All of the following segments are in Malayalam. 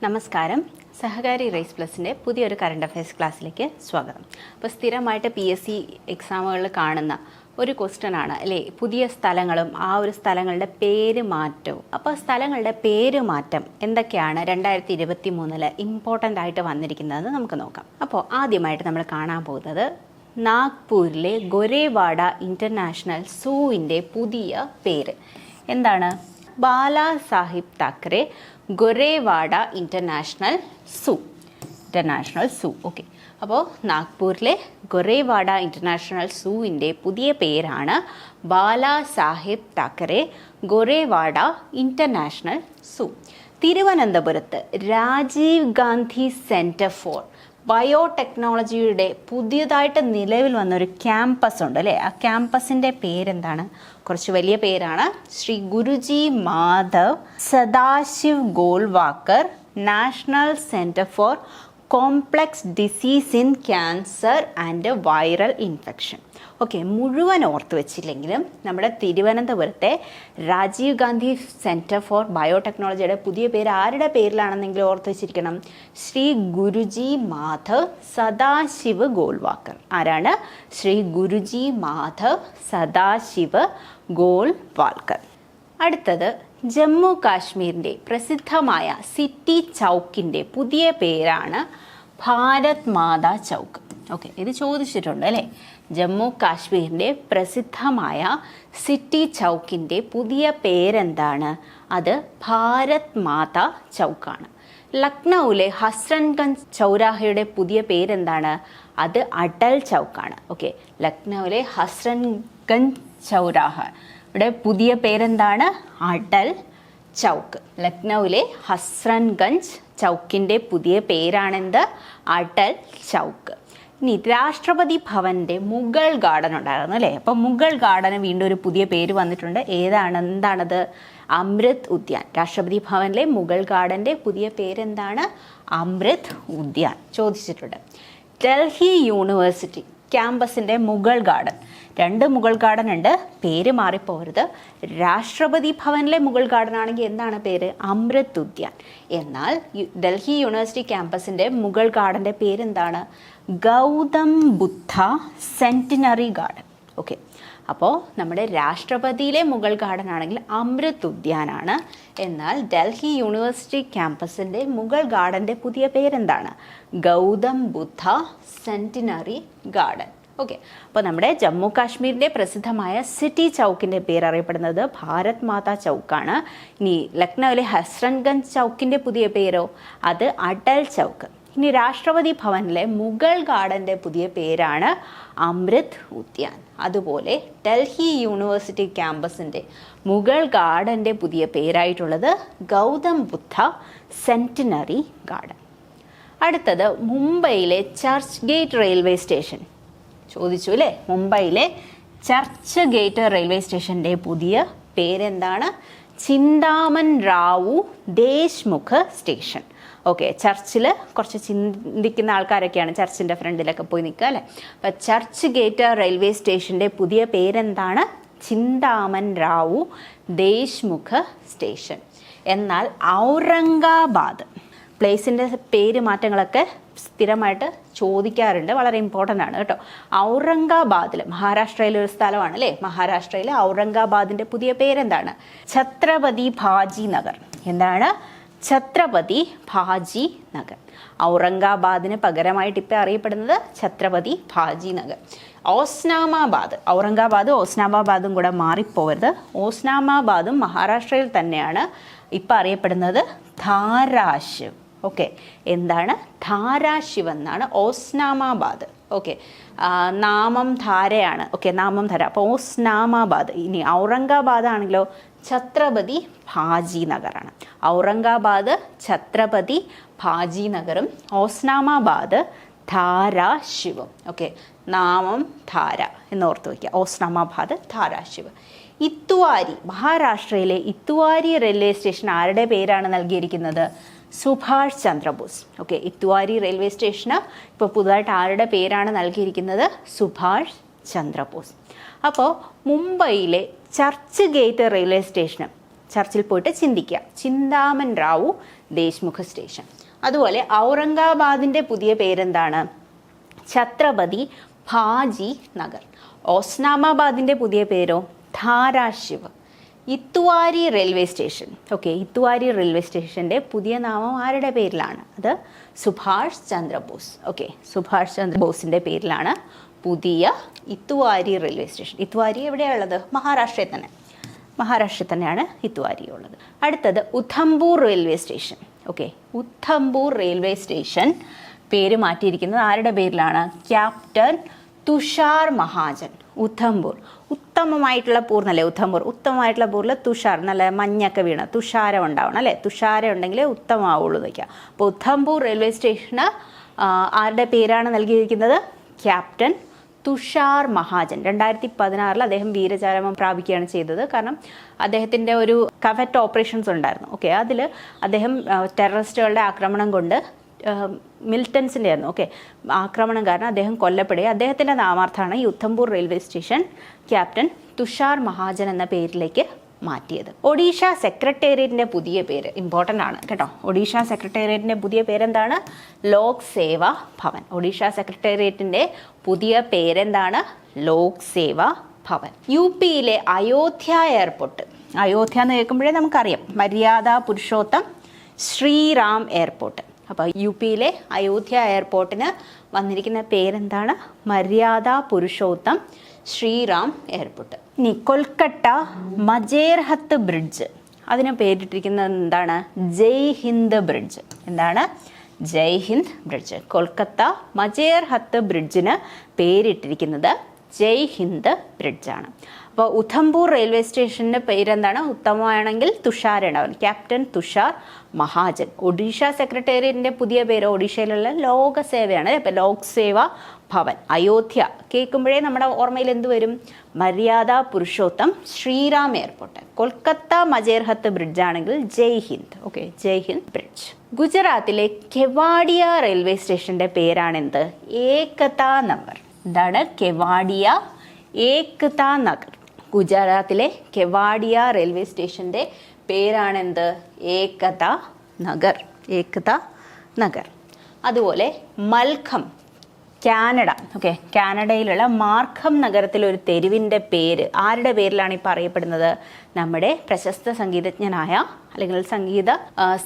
നമസ്കാരം. സഹകാരി റേസ് പ്ലസിൻ്റെ പുതിയൊരു കറണ്ട് അഫയേഴ്സ് ക്ലാസ്സിലേക്ക് സ്വാഗതം. അപ്പോൾ സ്ഥിരമായിട്ട് PSC എക്സാമുകളിൽ കാണുന്ന ഒരു ക്വസ്റ്റ്യൻ ആണ് അല്ലേ, പുതിയ സ്ഥലങ്ങളും ആ ഒരു സ്ഥലങ്ങളുടെ പേര് മാറ്റവും. അപ്പോൾ സ്ഥലങ്ങളുടെ പേര് മാറ്റം എന്തൊക്കെയാണ് 2023 ഇമ്പോർട്ടൻ്റ് ആയിട്ട് വന്നിരിക്കുന്നതെന്ന് നമുക്ക് നോക്കാം. അപ്പോൾ ആദ്യമായിട്ട് നമ്മൾ കാണാൻ പോകുന്നത് നാഗ്പൂരിലെ ഗോരേവാഡ ഇൻ്റർനാഷണൽ സൂവിൻ്റെ പുതിയ പേര് എന്താണ്? ബാലാ സാഹിബ് താക്കറെ ഗോരേവാഡ ഇൻ്റർനാഷണൽ സൂ. ഓക്കെ, അപ്പോൾ നാഗ്പൂരിലെ ഗോരേവാഡ ഇൻ്റർനാഷണൽ സൂവിൻ്റെ പുതിയ പേരാണ് ബാലാ സാഹിബ് താക്കറെ ഗോരേവാഡ ഇൻ്റർനാഷണൽ സൂ. തിരുവനന്തപുരത്ത് രാജീവ് ഗാന്ധി സെൻറ്റർ ഫോർ ബയോടെക്നോളജിയുടെ പുതിയതായിട്ട് നിലവിൽ വന്ന ഒരു ക്യാമ്പസ് ഉണ്ട് അല്ലേ, ആ ക്യാമ്പസിൻ്റെ പേരെന്താണ്? കുറച്ച് വലിയ പേരാണ്. Shri Guruji Madhav Sadashiv Golwalkar national centre for complex disease in cancer and viral infection. Okay, മുഴുവൻ ഓർത്ത് വെച്ചില്ലെങ്കിലും നമ്മുടെ തിരുവനന്തപുരത്തെ രാജീവ് ഗാന്ധി സെൻറ്റർ ഫോർ ബയോടെക്നോളജിയുടെ പുതിയ പേര് ആരുടെ പേരിലാണെന്നെങ്കിലും ഓർത്ത് വെച്ചിരിക്കണം. ശ്രീ ഗുരുജി മാധവ് സദാശിവ് ഗോൾവാക്കർ. ആരാണ്? ശ്രീ ഗുരുജി മാധവ് സദാശിവ് ഗോൾവാൾക്കർ. അടുത്തത് ജമ്മു കാശ്മീരിൻ്റെ പ്രസിദ്ധമായ സിറ്റി ചൗക്കിൻ്റെ പുതിയ പേരാണ് ഭാരത് മാതാ ചൗക്ക്. ഓക്കെ, ഇത് ചോദിച്ചിട്ടുണ്ട് അല്ലേ. ജമ്മു കാശ്മീരിൻ്റെ പ്രസിദ്ധമായ സിറ്റി ചൗക്കിൻ്റെ പുതിയ പേരെന്താണ്? അത് ഭാരത് മാതാ ചൗക്കാണ്. ലക്നൌവിലെ ഹസ്രൻഗഞ്ച് ചൗരാഹയുടെ പുതിയ പേരെന്താണ്? അത് അടൽ ചൗക്കാണ്. ഓക്കെ, ലക്നൌവിലെ ഹസ്രൻഗഞ്ച് ചൗരാഹ ഇവിടെ പുതിയ പേരെന്താണ്? അടൽ ചൗക്ക്. ലക്നൌവിലെ ഹസ്രൻഗഞ്ച് ചൗക്കിൻ്റെ പുതിയ പേരാണെന്ത്? അടൽ ചൗക്ക്. ഇനി രാഷ്ട്രപതി ഭവൻ്റെ മുഗൾ ഗാർഡൻ ഉണ്ടായിരുന്നു അല്ലേ. അപ്പോൾ മുഗൾ ഗാർഡന് വീണ്ടും ഒരു പുതിയ പേര് വന്നിട്ടുണ്ട്. എന്താണത്? അമൃത് ഉദ്യാൻ. രാഷ്ട്രപതി ഭവനിലെ മുഗൾ ഗാർഡൻ്റെ പുതിയ പേരെന്താണ്? അമൃത് ഉദ്യാൻ ചോദിച്ചിട്ടുണ്ട്. ഡൽഹി യൂണിവേഴ്സിറ്റി ക്യാമ്പസിൻ്റെ മുഗൾ ഗാർഡൻ, 2 മുഗൾ ഗാർഡൻ ഉണ്ട്, പേര് മാറിപ്പോരുത്. രാഷ്ട്രപതി ഭവനിലെ മുഗൾ ഗാർഡൻ ആണെങ്കിൽ എന്താണ് പേര്? അമൃത് ഉദ്യാൻ. എന്നാൽ ഡൽഹി യൂണിവേഴ്സിറ്റി ക്യാമ്പസിൻ്റെ മുഗൾ ഗാർഡൻ്റെ പേരെന്താണ്? ഗൗതം ബുദ്ധ സെൻറ്റിനറി ഗാർഡൻ. ഓക്കെ, അപ്പോൾ നമ്മുടെ രാഷ്ട്രപതിയിലെ മുഗൾ ഗാർഡൻ ആണെങ്കിൽ അമൃത് ഉദ്യാനാണ്. എന്നാൽ ഡൽഹി യൂണിവേഴ്സിറ്റി ക്യാമ്പസിൻ്റെ മുഗൾ ഗാർഡൻ്റെ പുതിയ പേരെന്താണ്? ഗൗതം ബുദ്ധ സെൻറ്റിനറി ഗാർഡൻ. ഓക്കെ, അപ്പോൾ നമ്മുടെ ജമ്മു കാശ്മീരിൻ്റെ പ്രസിദ്ധമായ സിറ്റി ചൗക്കിൻ്റെ പേര് അറിയപ്പെടുന്നത് ഭാരത് മാതാ ചൗക്കാണ്. ഇനി ലക്നൌവിലെ ഹസ്രൻഗഞ്ച് ചൗക്കിൻ്റെ പുതിയ പേരോ? അത് അടൽ ചൗക്ക്. ഇനി രാഷ്ട്രപതി ഭവനിലെ മുഗൾ ഗാർഡൻ്റെ പുതിയ പേരാണ് അമൃത് ഉദ്യാൻ. അതുപോലെ ഡൽഹി യൂണിവേഴ്സിറ്റി ക്യാമ്പസിൻ്റെ മുഗൾ ഗാർഡൻ്റെ പുതിയ പേരായിട്ടുള്ളത് ഗൗതം ബുദ്ധ സെൻറ്റിനറി ഗാർഡൻ. അടുത്തത് മുംബൈയിലെ ചർച്ച് ഗേറ്റ് റെയിൽവേ സ്റ്റേഷൻ ചോദിച്ചു അല്ലേ. മുംബൈയിലെ ചർച്ച് ഗേറ്റ് റെയിൽവേ സ്റ്റേഷൻ്റെ പുതിയ പേരെന്താണ്? ചിന്താമൻ റാവു ദേശ്മുഖ് സ്റ്റേഷൻ. ഓക്കെ, ചർച്ചിൽ കുറച്ച് ചിന്തിക്കുന്ന ആൾക്കാരൊക്കെയാണ് ചർച്ചിൻ്റെ ഫ്രണ്ടിലൊക്കെ പോയി നിൽക്കുക അല്ലേ. അപ്പം ചർച്ച് ഗേറ്റ് റെയിൽവേ സ്റ്റേഷൻ്റെ പുതിയ പേരെന്താണ്? ചിന്താമൻ റാവു ദേശ്മുഖ് സ്റ്റേഷൻ. എന്നാൽ ഔറംഗാബാദ് പ്ലേസിൻ്റെ പേര് മാറ്റങ്ങളൊക്കെ സ്ഥിരമായിട്ട് ചോദിക്കാറുണ്ട്, വളരെ ഇമ്പോർട്ടൻ്റ് ആണ് കേട്ടോ. ഔറംഗാബാദിൽ, മഹാരാഷ്ട്രയിലെ ഒരു സ്ഥലമാണ് അല്ലേ, മഹാരാഷ്ട്രയിലെ ഔറംഗാബാദിൻ്റെ പുതിയ പേരെന്താണ്? ഛത്രപതി ഭാജി നഗർ. എന്താണ്? ഛത്രപതി ഭാജി നഗർ. ഔറംഗാബാദിന് പകരമായിട്ട് ഇപ്പം അറിയപ്പെടുന്നത് ഛത്രപതി ഭാജി നഗർ. ഓസ്നാമാബാദ്, ഔറംഗാബാദും ഓസ്നാമാബാദും കൂടെ മാറിപ്പോകരുത്. ഓസ്നാമാബാദും മഹാരാഷ്ട്രയിൽ തന്നെയാണ്. ഇപ്പം അറിയപ്പെടുന്നത് ധാരാശിവ്. ഓക്കെ, എന്താണ്? ധാരാശിവ് എന്നാണ് ഓസ്നാമാബാദ്. ഓക്കെ, നാമം ധാരയാണ്. ഓക്കെ, നാമം ധാര. അപ്പോൾ ഓസ്നാമാബാദ്. ഇനി ഔറംഗാബാദ് ആണെങ്കിലോ ഛത്രപതി ഭാജി നഗറാണ്. ഔറംഗാബാദ് ഛത്രപതി ഭാജി നഗറും ഓസ്നാമാബാദ് ധാരാശിവും. ഓക്കെ, നാമം ധാര എന്നോർത്ത് വയ്ക്കുക. ഓസ്നാമാബാദ് ധാരാശിവ്. ഇത്തുവാരി, മഹാരാഷ്ട്രയിലെ ഇത്തുവാരി റെയിൽവേ സ്റ്റേഷൻ ആരുടെ പേരാണ് നൽകിയിരിക്കുന്നത്? സുഭാഷ് ചന്ദ്രബോസ്. ഓക്കെ, ഇത്തുവാരി റെയിൽവേ സ്റ്റേഷന് ഇപ്പോൾ പുതുതായിട്ട് ആരുടെ പേരാണ് നൽകിയിരിക്കുന്നത്? സുഭാഷ് ചന്ദ്രബോസ്. അപ്പോൾ മുംബൈയിലെ ചർച്ച് ഗേറ്റ് റെയിൽവേ സ്റ്റേഷന് ചർച്ചിൽ പോയിട്ട് ചിന്തിക്കുക. ചിന്താമൻ റാവു ദേശ്മുഖ് സ്റ്റേഷൻ. അതുപോലെ ഔറംഗാബാദിൻ്റെ പുതിയ പേരെന്താണ്? ഛത്രപതി ഭാജി നഗർ. ഓസ്നാമാബാദിൻ്റെ പുതിയ പേരോ? Dharashiv. Itwari railway station. Okay, Itwari railway സ്റ്റേഷൻ്റെ പുതിയ നാമം ആരുടെ പേരിലാണ്? അത് സുഭാഷ് ചന്ദ്രബോസ്. ഓക്കെ, സുഭാഷ് ചന്ദ്രബോസിൻ്റെ പേരിലാണ് പുതിയ ഇത്തുവാരി റെയിൽവേ സ്റ്റേഷൻ. ഇത്തുവാരി എവിടെയാണ് ഉള്ളത്? മഹാരാഷ്ട്രയിൽ തന്നെയാണ് ഇത്തുവാരി ഉള്ളത്. അടുത്തത് Udhampur railway station. Okay, Udhampur railway station പേര് മാറ്റിയിരിക്കുന്നത് ആരുടെ പേരിലാണ്? ക്യാപ്റ്റൻ തുഷാർ മഹാജൻ. ഉധംപൂർ ഉത്തമമായിട്ടുള്ള പൂർണ്ണല്ലേ? ഉത്തമമായിട്ടുള്ള പൂറിൽ തുഷാർ, നല്ല മഞ്ഞൊക്കെ വീണ് തുഷാരം ഉണ്ടാവണം അല്ലേ? തുഷാരം ഉണ്ടെങ്കിൽ ഉത്തമമാവുള്ളൂ എന്നൊക്കെയാണ്. അപ്പോൾ ഉധംപൂർ റെയിൽവേ സ്റ്റേഷന് ആരുടെ പേരാണ് നൽകിയിരിക്കുന്നത്? ക്യാപ്റ്റൻ തുഷാർ മഹാജൻ. 2016 അദ്ദേഹം വീരചരമം പ്രാപിക്കുകയാണ് ചെയ്തത്. കാരണം അദ്ദേഹത്തിൻ്റെ ഒരു കവറ്റ് ഓപ്പറേഷൻസ് ഉണ്ടായിരുന്നു. ഓക്കെ, അതിൽ അദ്ദേഹം ടെററിസ്റ്റുകളുടെ ആക്രമണം കൊണ്ട് മിലിറ്റൻസിൻ്റെ ആയിരുന്നു. ഓക്കെ, ആക്രമണം കാരണം അദ്ദേഹം കൊല്ലപ്പെടുകയും അദ്ദേഹത്തിൻ്റെ നാമാർത്ഥമാണ് ഈ Udhampur railway station captain Tushar Mahajan എന്ന പേരിലേക്ക് മാറ്റിയത്. ഒഡീഷ സെക്രട്ടേറിയറ്റിൻ്റെ പുതിയ പേര് ഇമ്പോർട്ടൻ്റ് ആണ് കേട്ടോ. ഒഡീഷ സെക്രട്ടേറിയറ്റിൻ്റെ പുതിയ പേരെന്താണ്? ലോക് സേവാ ഭവൻ. ഒഡീഷ സെക്രട്ടേറിയറ്റിൻ്റെ പുതിയ പേരെന്താണ്? ലോക് സേവാ ഭവൻ. യു പിയിലെ അയോധ്യ എയർപോർട്ട്. അയോധ്യ എന്ന് കേൾക്കുമ്പോഴേ നമുക്കറിയാം മര്യാദ പുരുഷോത്തം ശ്രീറാം എയർപോർട്ട്. അപ്പോൾ യു പിയിലെ അയോധ്യ എയർപോർട്ടിന് വന്നിരിക്കുന്ന പേരെന്താണ്? മര്യാദ പുരുഷോത്തം ശ്രീറാം എയർപോർട്ട്. ഇനി കൊൽക്കട്ട മജേർഹത്ത് ബ്രിഡ്ജ്, അതിന് പേരിട്ടിരിക്കുന്നത് എന്താണ്? ജയ് ഹിന്ദ് ബ്രിഡ്ജ്. എന്താണ്? ജയ് ഹിന്ദ് ബ്രിഡ്ജ്. കൊൽക്കത്ത മജേർഹത്ത് ബ്രിഡ്ജിന് പേരിട്ടിരിക്കുന്നത് ജയ് ഹിന്ദ് ബ്രിഡ്ജാണ്. അപ്പോൾ ഉധംപൂർ റെയിൽവേ സ്റ്റേഷൻ്റെ പേരെന്താണ്? ഉത്തമമാണെങ്കിൽ തുഷാരുണ്ടാവും, ക്യാപ്റ്റൻ തുഷാർ മഹാജൻ. ഒഡീഷ സെക്രട്ടേറിയറ്റിൻ്റെ പുതിയ പേര് ഒഡീഷയിലുള്ള ലോകസേവയാണ്. അപ്പോൾ ലോക് സേവാ ഭവൻ. അയോധ്യ കേൾക്കുമ്പോഴേ നമ്മുടെ ഓർമ്മയിൽ എന്ത് വരും? മര്യാദ പുരുഷോത്തം ശ്രീറാം എയർപോർട്ട്. കൊൽക്കത്ത മജേർഹത്ത് ബ്രിഡ്ജ് ആണെങ്കിൽ ജയ് ഹിന്ദ്. ഓക്കെ, ജയ് ഹിന്ദ് ബ്രിഡ്ജ്. ഗുജറാത്തിലെ കെവാഡിയ റെയിൽവേ സ്റ്റേഷൻ്റെ പേരാണെന്ത്? ഏകതാ നഗർ. എന്താണ്? കെവാഡിയ ഏകതാ നഗർ. ഗുജറാത്തിലെ കെവാഡിയ റെയിൽവേ സ്റ്റേഷൻ്റെ പേരാണെന്ത്? ഏകതാ നഗർ. ഏകതാ നഗർ. അതുപോലെ മൽഖം കാനഡ. ഓക്കെ, കാനഡയിലുള്ള മാർഖം നഗരത്തിലൊരു തെരുവിൻ്റെ പേര് ആരുടെ പേരിലാണ് ഇപ്പോൾ അറിയപ്പെടുന്നത്? നമ്മുടെ പ്രശസ്ത സംഗീതജ്ഞനായ അല്ലെങ്കിൽ സംഗീത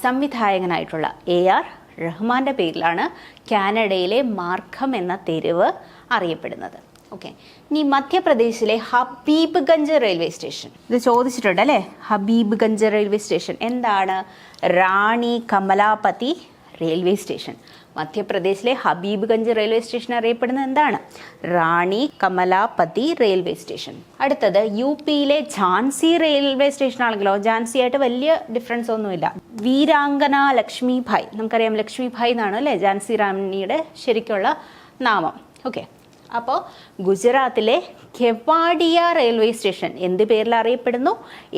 സംവിധായകനായിട്ടുള്ള AR റഹ്മാൻ്റെ പേരിലാണ് കാനഡയിലെ മാർഖം എന്ന തെരുവ് അറിയപ്പെടുന്നത്. ഓക്കെ, ഇനി മധ്യപ്രദേശിലെ ഹബീബ്ഗഞ്ച് റെയിൽവേ സ്റ്റേഷൻ. ഇത് ചോദിച്ചിട്ടുണ്ട് അല്ലേ? ഹബീബ്ഗഞ്ച് റെയിൽവേ സ്റ്റേഷൻ എന്താണ്? റാണി കമലാപതി റെയിൽവേ സ്റ്റേഷൻ. മധ്യപ്രദേശിലെ ഹബീബ്ഗഞ്ച് റെയിൽവേ സ്റ്റേഷൻ അറിയപ്പെടുന്നത് എന്താണ്? റാണി കമലാപതി റെയിൽവേ സ്റ്റേഷൻ. അടുത്തത് യു പിയിലെ ഝാൻസി റെയിൽവേ സ്റ്റേഷൻ ആണെങ്കിലോ ഝാൻസി ആയിട്ട് വലിയ ഡിഫറൻസ് ഒന്നുമില്ല. വീരാംഗന ലക്ഷ്മിഭായ്. നമുക്കറിയാം ലക്ഷ്മിഭായ് എന്നാണ് അല്ലേ ഝാൻസി റാണിയുടെ ശരിക്കുള്ള നാമം. ഓക്കെ, അപ്പോൾ ഗുജറാത്തിലെ കെവാഡിയ റെയിൽവേ സ്റ്റേഷൻ എന്ത് പേരിൽ അറിയപ്പെടുന്നു?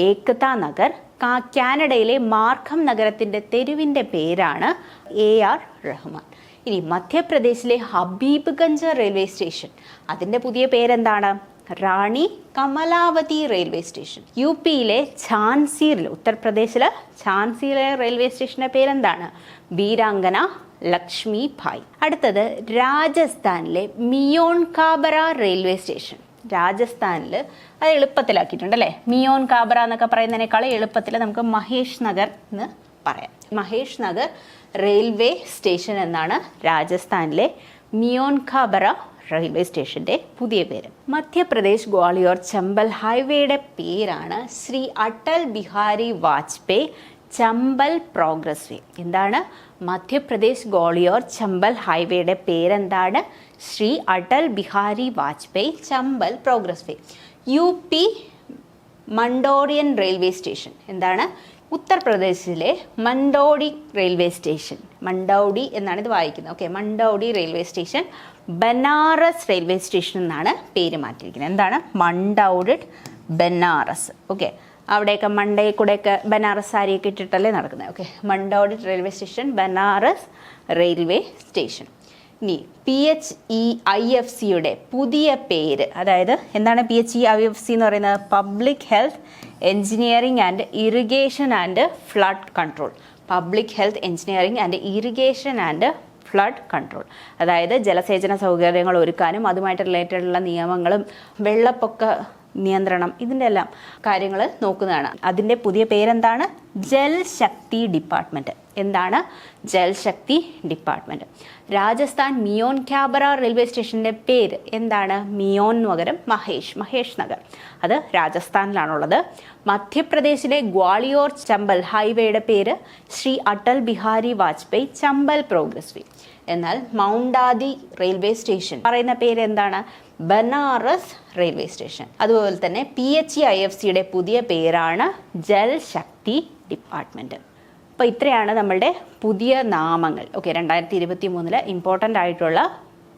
ഏകതാ നഗർ. കാനഡയിലെ മാർഖം നഗരത്തിൻ്റെ തെരുവിൻ്റെ പേരാണ് AR റഹ്മാൻ. ഇനി മധ്യപ്രദേശിലെ ഹബീബ്ഗഞ്ച് റെയിൽവേ സ്റ്റേഷൻ അതിൻ്റെ പുതിയ പേരെന്താണ്? റാണി കമലാവതി റെയിൽവേ സ്റ്റേഷൻ. യു പിയിലെ ഝാൻസിയിൽ ഉത്തർപ്രദേശിലെ ഝാൻസിയിലെ റെയിൽവേ സ്റ്റേഷൻ്റെ പേരെന്താണ്? വീരാംഗന ലക്ഷ്മിഭായ്. അടുത്തത് രാജസ്ഥാനിലെ മിയോൺ കാബറ റെയിൽവേ സ്റ്റേഷൻ. രാജസ്ഥാനിൽ അത് എളുപ്പത്തിലാക്കിയിട്ടുണ്ട് അല്ലേ? മിയോൺ കാബറ എന്നൊക്കെ പറയുന്നതിനേക്കാൾ എളുപ്പത്തിൽ നമുക്ക് മഹേഷ് നഗർ എന്ന് പറയാം. മഹേഷ് നഗർ റെയിൽവേ സ്റ്റേഷൻ എന്നാണ് രാജസ്ഥാനിലെ മിയോൺ കാബറ റെയിൽവേ സ്റ്റേഷൻ്റെ പുതിയ പേര്. മധ്യപ്രദേശ് ഗ്വാളിയോർ ചമ്പൽ ഹൈവേയുടെ പേരാണ് ശ്രീ അടൽ ബിഹാരി വാജ്പേയി ചമ്പൽ പ്രോഗ്രസ് വേ. എന്താണ്? മധ്യപ്രദേശ് ഗ്വാളിയോർ ചമ്പൽ ഹൈവേയുടെ പേരെന്താണ്? Shri Atal Bihari Vajpayee Chambal progress way. U P മണ്ടോഡിയൻ റെയിൽവേ സ്റ്റേഷൻ എന്താണ്? ഉത്തർപ്രദേശിലെ മണ്ടോഡി റെയിൽവേ സ്റ്റേഷൻ. മണ്ടൗഡി എന്നാണ് ഇത് വായിക്കുന്നത്. ഓക്കെ, Manduadih railway station Banaras railway station എന്നാണ് പേര് മാറ്റിയിരിക്കുന്നത്. എന്താണ്? മണ്ടൗഡിഡ് ബനാറസ്. ഓക്കെ, അവിടെയൊക്കെ മണ്ടയിൽ കൂടെയൊക്കെ ബനാറസ് സാരിയൊക്കെ ഇട്ടിട്ടല്ലേ നടക്കുന്നത്. Okay, Manduadih railway station Banaras railway station. ഇനി PHEIFCയുടെ പുതിയ പേര്, അതായത് എന്താണ് PHEIFC എന്ന് പറയുന്നത്? Public health engineering and irrigation and flood control. Public health engineering and irrigation and flood control. അതായത് ജലസേചന സൗകര്യങ്ങൾ ഒരുക്കാനും അതുമായിട്ട് റിലേറ്റഡ് ഉള്ള നിയമങ്ങളും വെള്ളപ്പൊക്ക നിയന്ത്രണം ഇതിൻ്റെ എല്ലാം കാര്യങ്ങൾ നോക്കുന്നതാണ്. അതിൻ്റെ പുതിയ പേരെന്താണ്? ജൽ ശക്തി ഡിപ്പാർട്ട്മെൻറ്റ്. എന്താണ്? Jal Shakti department. Rajasthan മിയോൻ cabaret railway സ്റ്റേഷൻ്റെ പേര് എന്താണ്? മിയോന് പകരം മഹേഷ് നഗർ. അത് രാജസ്ഥാനിലാണുള്ളത്. മധ്യപ്രദേശിലെ ഗ്വാളിയോർ ചമ്പൽ ഹൈവേയുടെ പേര് ശ്രീ അടൽ ബിഹാരി വാജ്പേയി ചമ്പൽ പ്രോഗ്രസ് വേ. എന്നാൽ മൗണ്ടാദി റെയിൽവേ സ്റ്റേഷൻ പറയുന്ന പേര് എന്താണ്? Banaras railway station. അതുപോലെ തന്നെ PHEIFCയുടെ പുതിയ പേരാണ് ജൽ ശക്തി ഡിപ്പാർട്ട്മെൻറ്റ്. അപ്പോൾ ഇത്രയാണ് നമ്മളുടെ പുതിയ നാമങ്ങൾ. ഓക്കെ, 2023 ഇമ്പോർട്ടൻ്റ് ആയിട്ടുള്ള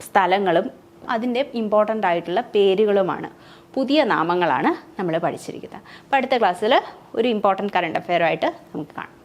സ്ഥലങ്ങളും അതിൻ്റെ ഇമ്പോർട്ടൻ്റ് ആയിട്ടുള്ള പേരുകളുമാണ്, പുതിയ നാമങ്ങളാണ് നമ്മൾ പഠിച്ചിരിക്കുന്നത്. അപ്പോൾ അടുത്ത ക്ലാസ്സിൽ ഒരു ഇമ്പോർട്ടൻറ്റ് കറണ്ട് അഫെയറുമായിട്ട് നമുക്ക് കാണാം.